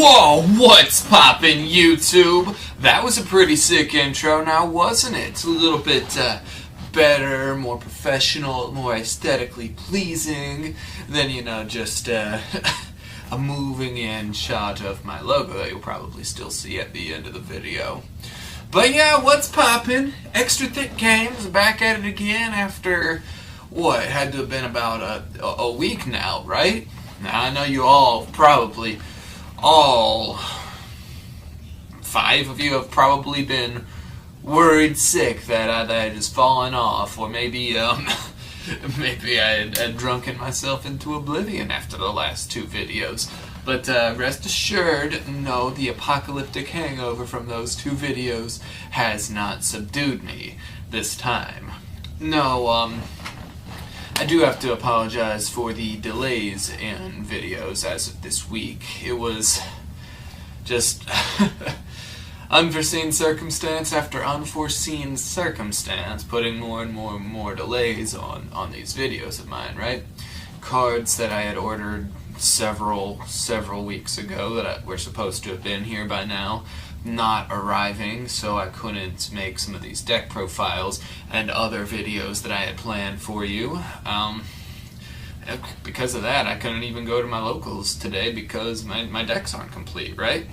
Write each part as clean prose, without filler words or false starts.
Whoa, what's poppin', YouTube? That was a pretty sick intro now, wasn't it? A little bit better, more professional, more aesthetically pleasing than, just a moving in shot of my logo that you'll probably still see at the end of the video. But yeah, what's poppin'? Extra Thick Games, back at it again after, what, it had to have been about a week now, right? Now, I know you all probably, all 5 of you have probably been worried sick that I had just fallen off, or maybe maybe I had drunken myself into oblivion after the last 2 videos. But rest assured, no, the apocalyptic hangover from those 2 videos has not subdued me this time. No, I do have to apologize for the delays in videos as of this week. It was just unforeseen circumstance after unforeseen circumstance, putting more and more delays on these videos of mine, right? Cards that I had ordered several weeks ago that were supposed to have been here by now, not arriving, so I couldn't make some of these deck profiles and other videos that I had planned for you. Because of that, I couldn't even go to my locals today because my decks aren't complete, right?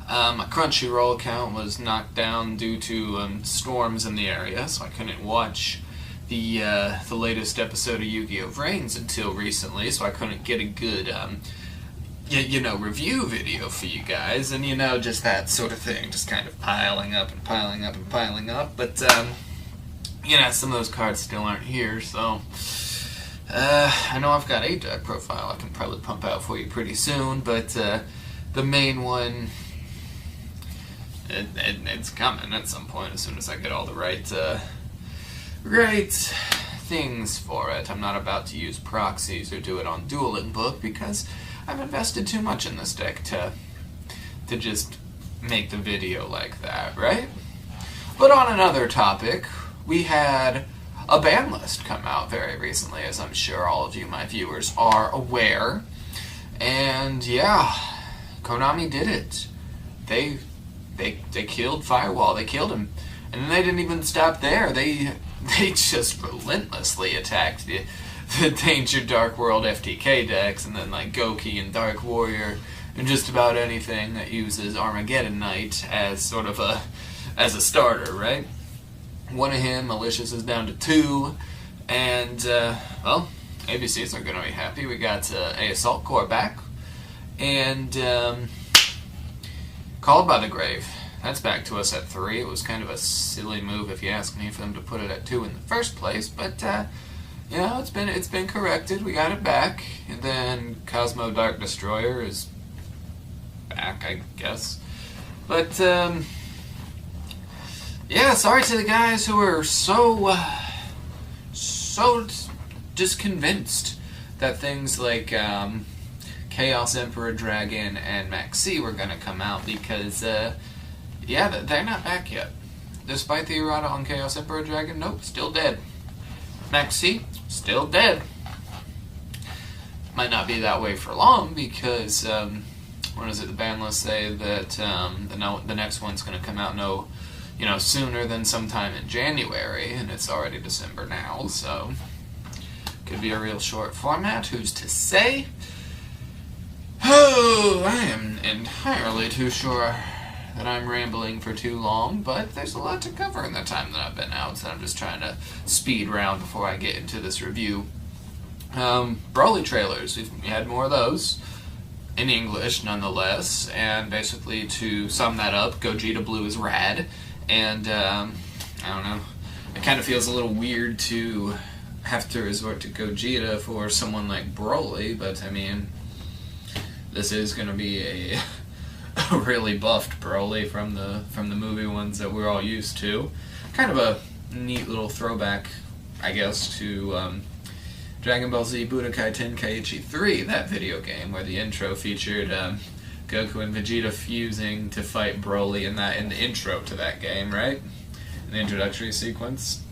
My Crunchyroll account was knocked down due to storms in the area, so I couldn't watch the latest episode of Yu-Gi-Oh! VRAINS until recently, so I couldn't get a good review video for you guys, and just that sort of thing, just kind of piling up and piling up and piling up. But some of those cards still aren't here, so I know I've got a deck profile I can probably pump out for you pretty soon, but the main one, it's coming at some point as soon as I get all the right things for it. I'm not about to use proxies or do it on Dueling Book because I've invested too much in this deck to just make the video like that, right? But on another topic, we had a ban list come out very recently, as I'm sure all of you, my viewers, are aware. And yeah, Konami did it. They killed Firewall. They killed him. And then they didn't even stop there. They just relentlessly attacked the Danger Dark World FTK decks, and then like Goki and Dark Warrior, and just about anything that uses Armageddon Knight as sort of a starter, right? One of him, Malicious, is down to 2, and well, ABCs are going to be happy. We got a Assault Core back, and Called by the Grave. That's back to us at 3. It was kind of a silly move, if you ask me, for them to put it at 2 in the first place, but it's been corrected. We got it back, and then Cosmo Dark Destroyer is back, I guess. But yeah, sorry to the guys who were so just convinced that things like Chaos Emperor Dragon and Maxi were gonna come out, because yeah, they're not back yet. Despite the errata on Chaos Emperor Dragon, nope, still dead. Maxi, still dead. Might not be that way for long, because what does the ban list say that the next one's going to come out sooner than sometime in January, and it's already December now, so could be a real short format. Who's to say? Oh, I am entirely too sure that I'm rambling for too long, but there's a lot to cover in the time that I've been out, so I'm just trying to speed round before I get into this review. Broly trailers, we had more of those, in English nonetheless, and basically to sum that up, Gogeta Blue is rad, and I don't know, it kind of feels a little weird to have to resort to Gogeta for someone like Broly, but I mean, this is going to be a really buffed Broly from the movie ones that we're all used to. Kind of a neat little throwback, I guess, to Dragon Ball Z Budokai Tenkaichi 3, that video game, where the intro featured Goku and Vegeta fusing to fight Broly in the intro to that game, right? In the introductory sequence.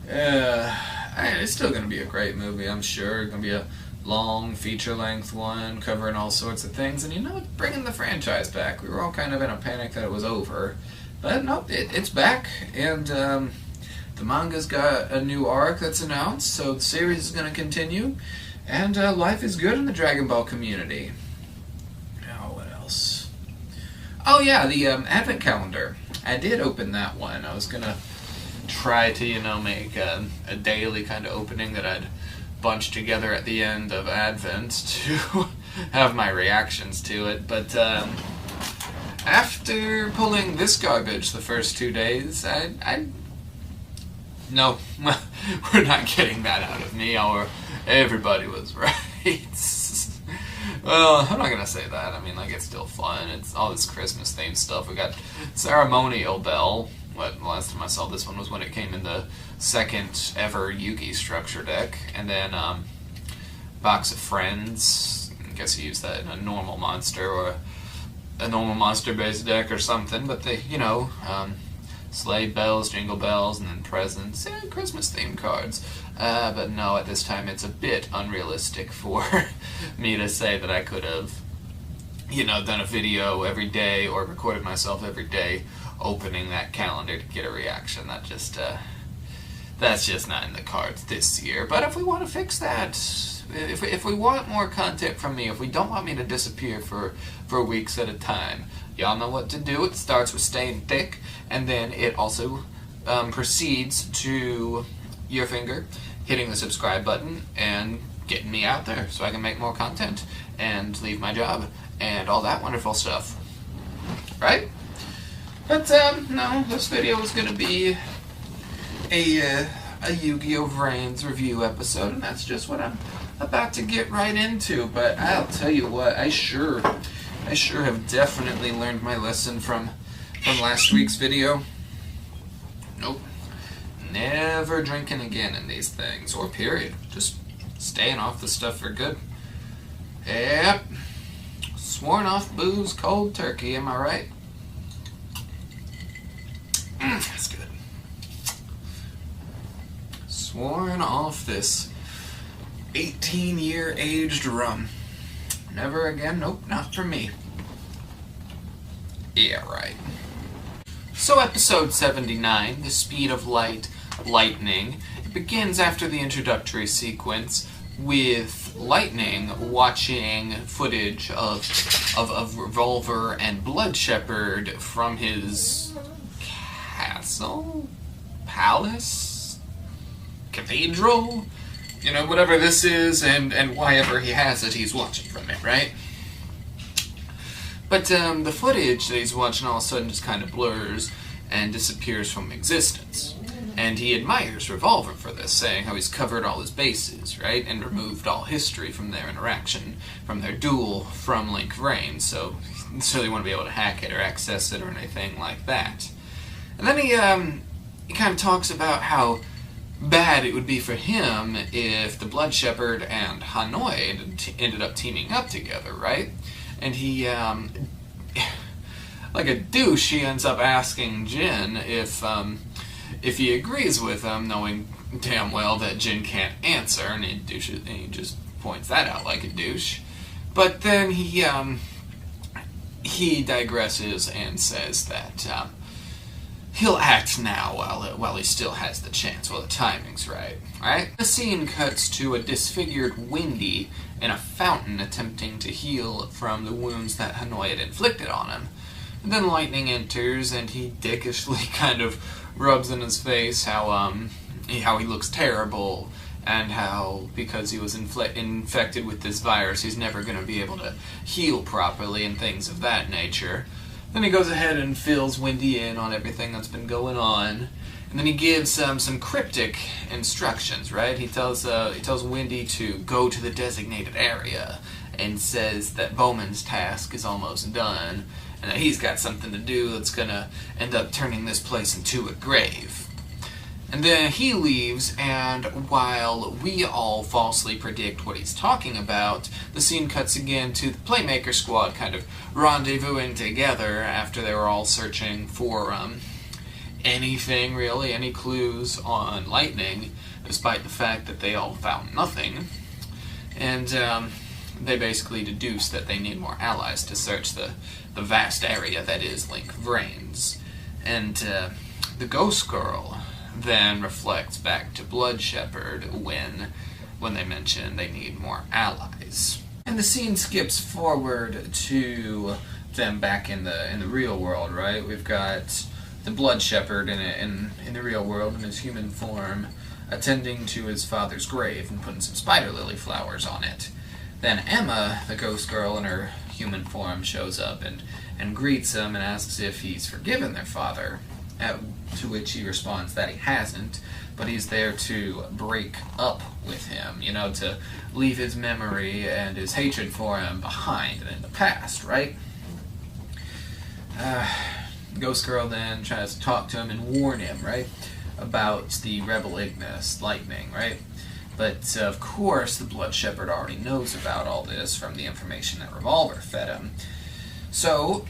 It's still going to be a great movie, I'm sure. It's going to be a long feature-length one covering all sorts of things, and you know, bringing the franchise back. We were all kind of in a panic that it was over, but no, it's back, and the manga's got a new arc that's announced, so the series is going to continue, and life is good in the Dragon Ball community. Now, what else? Oh yeah, the advent calendar. I did open that one. I was going to try to, you know, make a daily kind of opening that I'd bunch together at the end of Advent to have my reactions to it, but after pulling this garbage the first 2 days, no, we're not getting that out of me, or everybody was right. Well, I'm not gonna say that. I mean, like, it's still fun. It's all this Christmas themed stuff. We got Ceremonial Bell. What, the last time I saw this one was when it came in the second ever Yugi structure deck, and then Box of Friends. I guess you use that in a normal monster or a normal monster based deck or something, but they, you know, sleigh bells, jingle bells, and then presents, Christmas themed cards. But no, at this time it's a bit unrealistic for me to say that I could have, you know, done a video every day or recorded myself every day opening that calendar to get a reaction. That just that's just not in the cards this year. But if we want to fix that, if we want more content from me, if we don't want me to disappear for weeks at a time, y'all know what to do. It starts with staying thick, and then it also proceeds to your finger hitting the subscribe button and getting me out there so I can make more content and leave my job and all that wonderful stuff, right? But no, this video is going to be a Yu-Gi-Oh! VRAINS review episode, and that's just what I'm about to get right into. But I'll tell you what, I sure have definitely learned my lesson from last week's video. Nope. Never drinking again in these things, or period. Just staying off the stuff for good. Yep. Sworn off booze cold turkey, am I right? That's good. Sworn off this 18-year aged rum. Never again, nope, not for me. Yeah, right. So episode 79, The Speed of Light, Lightning, it begins after the introductory sequence with Lightning watching footage of Revolver and Blood Shepherd from his castle? Palace? Cathedral? You know, whatever this is, and why ever he has it, he's watching from it, right? But the footage that he's watching all of a sudden just kind of blurs and disappears from existence. And he admires Revolver for this, saying how he's covered all his bases, right? And removed all history from their interaction, from their duel from Link VRAINS, so they won't be able to hack it or access it or anything like that. And then he kind of talks about how bad it would be for him if the Blood Shepherd and Hanoi ended up teaming up together, right? And he, like a douche, he ends up asking Jin if he agrees with him, knowing damn well that Jin can't answer, and he just points that out like a douche. But then he digresses and says that he'll act now while he still has the chance, while the timing's right. The scene cuts to a disfigured Windy in a fountain attempting to heal from the wounds that Hanoi had inflicted on him. And then Lightning enters, and he dickishly kind of rubs in his face how he looks terrible, and how, because he was infected with this virus, he's never going to be able to heal properly, and things of that nature. Then he goes ahead and fills Windy in on everything that's been going on, and then he gives some cryptic instructions, right? He tells Windy to go to the designated area, and says that Bowman's task is almost done, and that he's got something to do that's gonna end up turning this place into a grave. And then he leaves, and while we all falsely predict what he's talking about, the scene cuts again to the Playmaker squad kind of rendezvousing together after they were all searching for anything really, any clues on Lightning, despite the fact that they all found nothing. And they basically deduce that they need more allies to search the vast area that is Link VRAINS. And the Ghost Girl then reflects back to Blood Shepherd when they mention they need more allies. And the scene skips forward to them back in the real world, right? We've got the Blood Shepherd in the real world in his human form, attending to his father's grave and putting some spider lily flowers on it. Then Emma, the Ghost Girl in her human form, shows up and greets him and asks if he's forgiven their father, to which he responds that he hasn't, but he's there to break up with him, you know, to leave his memory and his hatred for him behind and in the past, right? Ghost Girl then tries to talk to him and warn him, right, about the rebel Ignis, Lightning, right? But, of course, the Blood Shepherd already knows about all this from the information that Revolver fed him. So,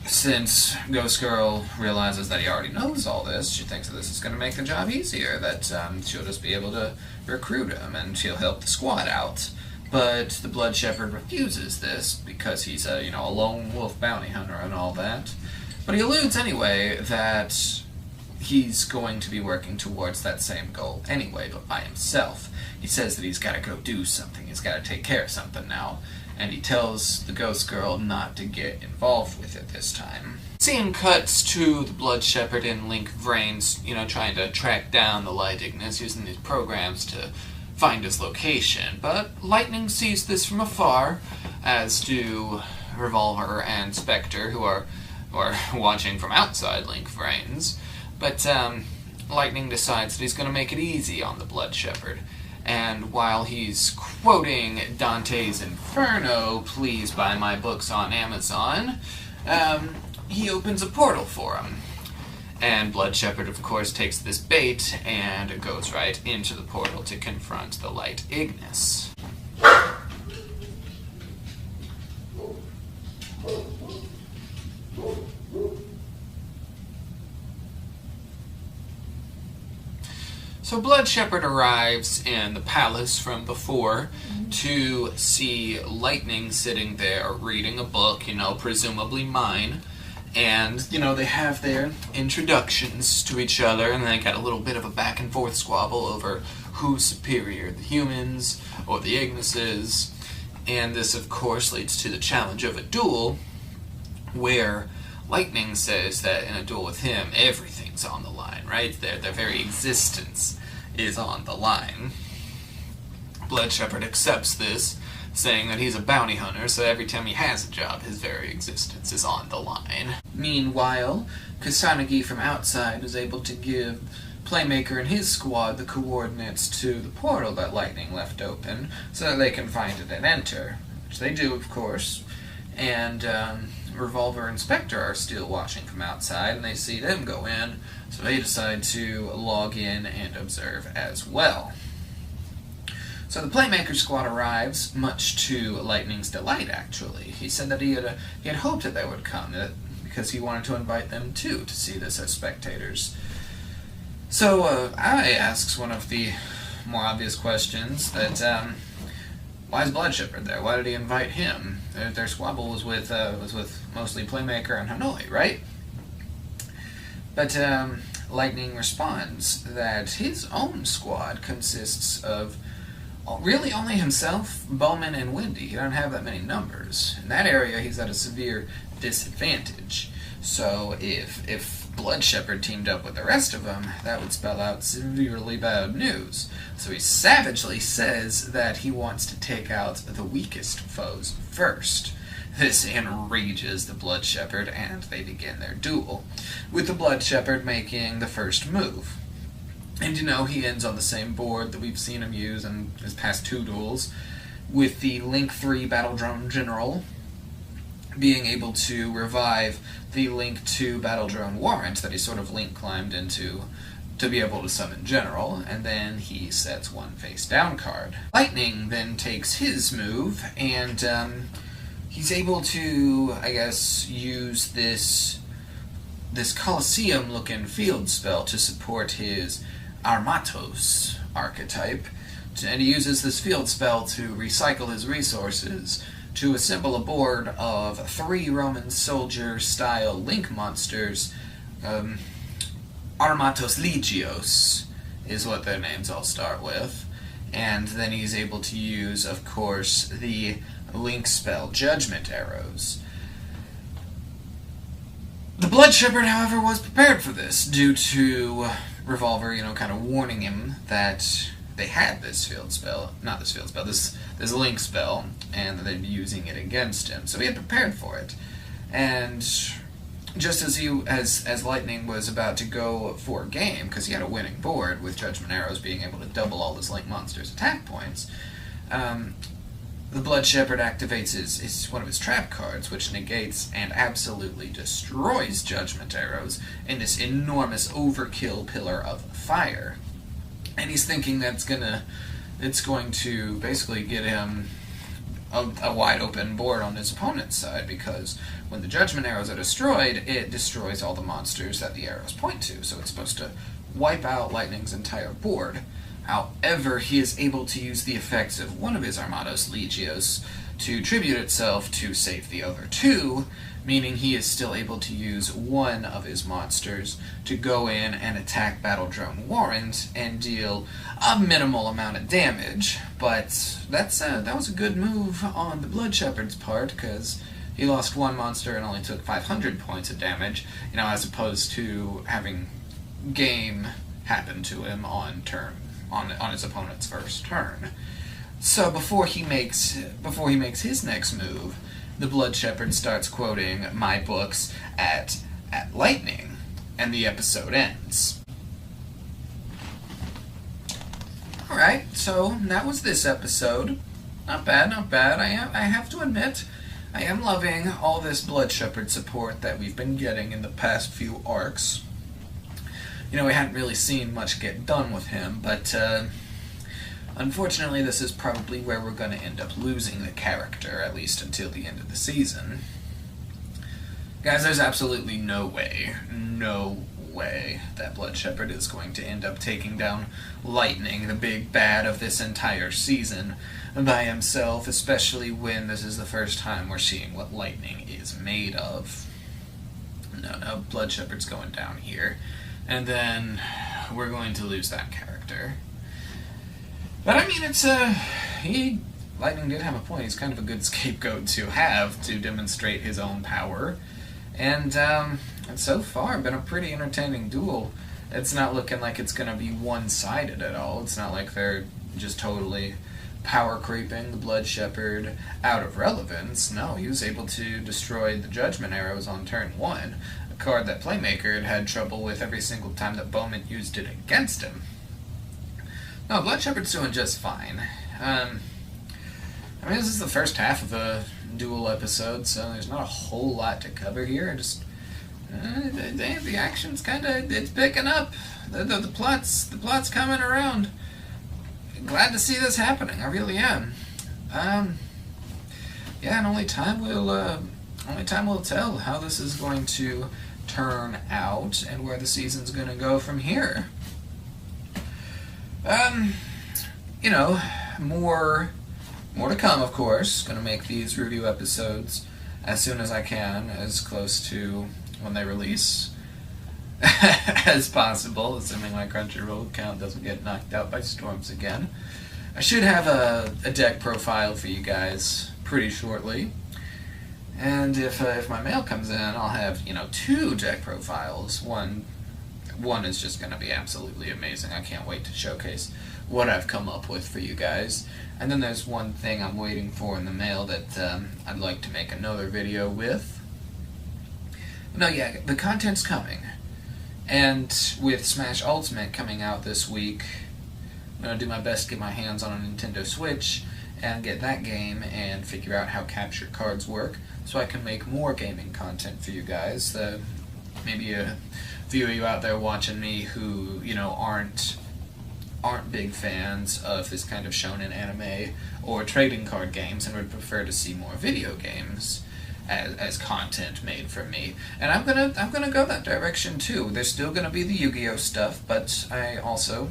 since Ghost Girl realizes that he already knows all this, she thinks that this is going to make the job easier, that she'll just be able to recruit him and she'll help the squad out. But the Blood Shepherd refuses this because he's a lone wolf bounty hunter and all that. But he alludes anyway that he's going to be working towards that same goal anyway, but by himself. He says that he's got to go do something, he's got to take care of something now, and he tells the Ghost Girl not to get involved with it this time. Scene cuts to the Blood Shepherd in Link VRAINS, trying to track down the Light Ignis using these programs to find his location, but Lightning sees this from afar, as do Revolver and Spectre, who are watching from outside Link VRAINS. But Lightning decides that he's going to make it easy on the Blood Shepherd, and while he's quoting Dante's Inferno, please buy my books on Amazon, he opens a portal for him. And Blood Shepherd, of course, takes this bait and goes right into the portal to confront the Light Ignis. So Blood Shepherd arrives in the palace from before to see Lightning sitting there reading a book, presumably mine. And, they have their introductions to each other, and they got a little bit of a back and forth squabble over who's superior, the humans or the Ignises. And this, of course, leads to the challenge of a duel, where Lightning says that in a duel with him, everything's on the line, right? Their very existence is on the line. Blood Shepherd accepts this, saying that he's a bounty hunter, so every time he has a job, his very existence is on the line. Meanwhile, Kusanagi from outside is able to give Playmaker and his squad the coordinates to the portal that Lightning left open, so that they can find it and enter, which they do, of course. And Revolver and Spectre are still watching from outside, and they see them go in, so they decide to log in and observe as well. So the Playmaker squad arrives, much to Lightning's delight, actually. He said that he had hoped that they would come, because he wanted to invite them too, to see this as spectators. So I asks one of the more obvious questions, that why is Blood Shepherd there? Why did he invite him? Their squabble was with mostly Playmaker and Hanoi, right? But Lightning responds that his own squad consists of really only himself, Bowman, and Wendy. He don't have that many numbers. In that area, he's at a severe disadvantage. So if Blood Shepherd teamed up with the rest of them, that would spell out severely bad news. So he savagely says that he wants to take out the weakest foes first. This enrages the Blood Shepherd, and they begin their duel, with the Blood Shepherd making the first move. And he ends on the same board that we've seen him use in his past two duels, with the Link 3 Battle Drone General being able to revive the Link 2 Battle Drone Warrant that he sort of Link climbed into to be able to summon General, and then he sets one face down card. Lightning then takes his move, and he's able to, I guess, use this Colosseum-looking field spell to support his Armatos archetype, and he uses this field spell to recycle his resources to assemble a board of 3 Roman soldier-style link monsters. Armatos Legios is what their names all start with. And then he's able to use, of course, the link spell Judgment Arrows. The Blood Shepherd, however, was prepared for this, due to Revolver, kind of warning him that they had this this link spell, and that they'd be using it against him. So he had prepared for it. And just as Lightning was about to go for a game, because he had a winning board with Judgment Arrows being able to double all his link monsters' attack points, the Blood Shepherd activates one of his trap cards, which negates and absolutely destroys Judgment Arrows in this enormous overkill pillar of fire. And he's thinking it's going to basically get him a wide open board on his opponent's side, because when the Judgment Arrows are destroyed, it destroys all the monsters that the arrows point to, so it's supposed to wipe out Lightning's entire board. However, he is able to use the effects of one of his Armatos Legios to tribute itself to save the other 2, meaning he is still able to use one of his monsters to go in and attack Battle Drone Warrens and deal a minimal amount of damage. But that was a good move on the Blood Shepherd's part, because he lost one monster and only took 500 points of damage, as opposed to having game happen to him on his opponent's first turn. So before he makes his next move, the Blood Shepherd starts quoting my books at Lightning, and the episode ends. Alright, so that was this episode. Not bad, not bad. I have to admit, I am loving all this Blood Shepherd support that we've been getting in the past few arcs. We hadn't really seen much get done with him, but unfortunately this is probably where we're going to end up losing the character, at least until the end of the season. Guys, there's absolutely no way that Blood Shepherd is going to end up taking down Lightning, the big bad of this entire season, by himself, especially when this is the first time we're seeing what Lightning is made of. No, Blood Shepherd's going down here. And then we're going to lose that character. But I mean, Lightning did have a point. He's kind of a good scapegoat to have to demonstrate his own power. And it's so far been a pretty entertaining duel. It's not looking like it's going to be one-sided at all. It's not like they're just totally power creeping the Blood Shepherd out of relevance. No, he was able to destroy the Judgment Arrows on turn 1. Card that Playmaker had trouble with every single time that Bowman used it against him. No, Blood Shepherd's doing just fine. This is the first half of a duel episode, so there's not a whole lot to cover here. The action's it's picking up. The plot's coming around. Glad to see this happening. I really am. And only time will tell how this is going to turn out and where the season's going to go from here. More to come, of course. Going to make these review episodes as soon as I can, as close to when they release as possible, assuming my Crunchyroll account doesn't get knocked out by storms again. I should have a deck profile for you guys pretty shortly. And if my mail comes in, I'll have, 2 deck profiles. One is just going to be absolutely amazing. I can't wait to showcase what I've come up with for you guys. And then there's one thing I'm waiting for in the mail that I'd like to make another video with. No, yeah, the content's coming. And with Smash Ultimate coming out this week, I'm going to do my best to get my hands on a Nintendo Switch and get that game and figure out how captured cards work, so I can make more gaming content for you guys. Maybe a few of you out there watching me who, aren't big fans of this kind of shonen anime or trading card games and would prefer to see more video games as content made from me. And I'm gonna go that direction too. There's still gonna be the Yu-Gi-Oh stuff, but I also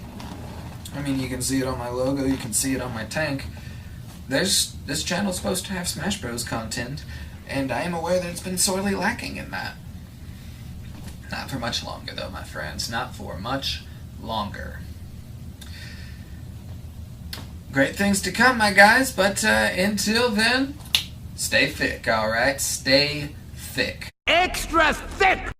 I mean, you can see it on my logo, you can see it on my tank. This channel's supposed to have Smash Bros. Content, and I am aware that it's been sorely lacking in that. Not for much longer, though, my friends. Not for much longer. Great things to come, my guys, but until then, stay thick, alright? Stay thick. Extra thick!